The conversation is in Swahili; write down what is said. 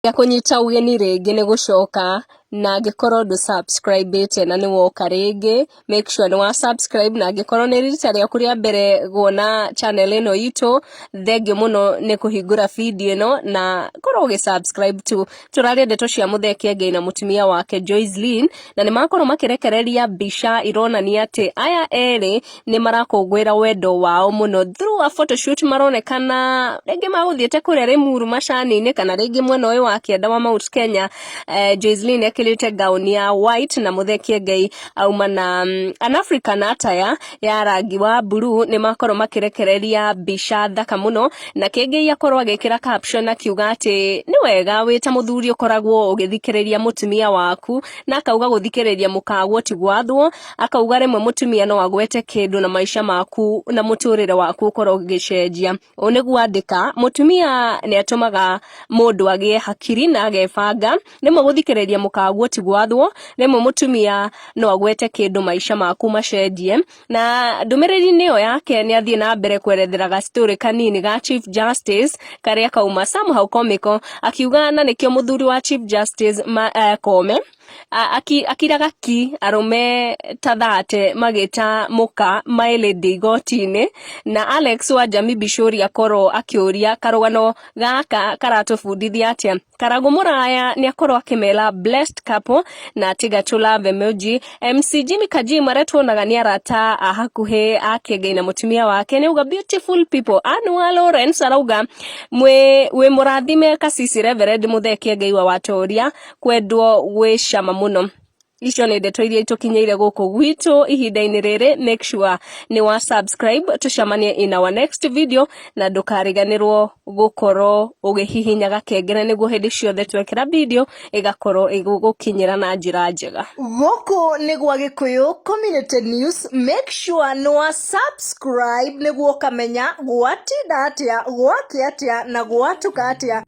ya kunyita ugeni ringi ni gucoka na angikorwo ndu subscribe na ni woka ringi make sure ni wa subscribe na angikorwo ni rita riaku ria mbere guona channel ino itu thengio muno ni kuhingura video ino na korwo ugi subscribe tu turaria ndeto cia Muthee Ngai na mutumia wake Joycelyn na ni makorwo makirekereria mbica ironania ati aya eri ni marakungwira wendo wao muno through a photoshoot maronekana ringi maguthiete kuria Limuru macani-ini kana ringi mwena uyu wa kienda wa Mount Kenya. Joycelyn ekirite gown ya white na Muthee Ngai auma na an African attire ya rangi wa blue ni makorwo makirekereria mbica thaka muno na Ngai akorwo agikira caption akiuga ati ni wega wita muthuri ukoragwo ugithikiriria mutumia waku na akauga guthikiriria mukagwo ti gwathwo akauga rimwe mutumia no agwete kindu na maisha maku na muturire waku ukorwo ugicenjia uniguo andika mutumia ni atumaga mundu agie hakiri na agebanga rimwe guthikiriria mukagwo ti gwathwo rimwe mutumia no agwete kindu maisha maku macenjie na ndumiriri niyo yake ni athie na mbere kwerethera ga story kanini ga Chief Justice karia kauma somehow comical akiuga na nikio muthuri wa Chief Justice Kome akiraga ki arume tathate magita muka mailedi igoti-ini na Alex wa Jamii Bishori akorwo akiuria karugano gaka karatubundithia atia Karagu Muraya ni akorwo akimela blessed couple na Tigachula Vemoji MC Jimmy Kaji aretuonaga ni arata ahakuhe ake Ngai na mutumia wake ni uga beautiful people Anua Lawrence arauga we murathime kasisi Reverend Muthee Ngai wa watoria kwendwo gwe shama muno. Icio ni ndeto iria itukinyeire guku gwitu ihinda-ini riri make sure ni wa subscribe tucamanie in our next video na ndukariganirwo gukorwo ugihihinya gakengere niguo hindi ciothe twekera video igakorwo igugukinyira na njira njega. Guku ni gwa Gikuyu Community News, make sure ni wa subscribe niguo kamenya gwatinda atia gwakia atia na gwatuka atia.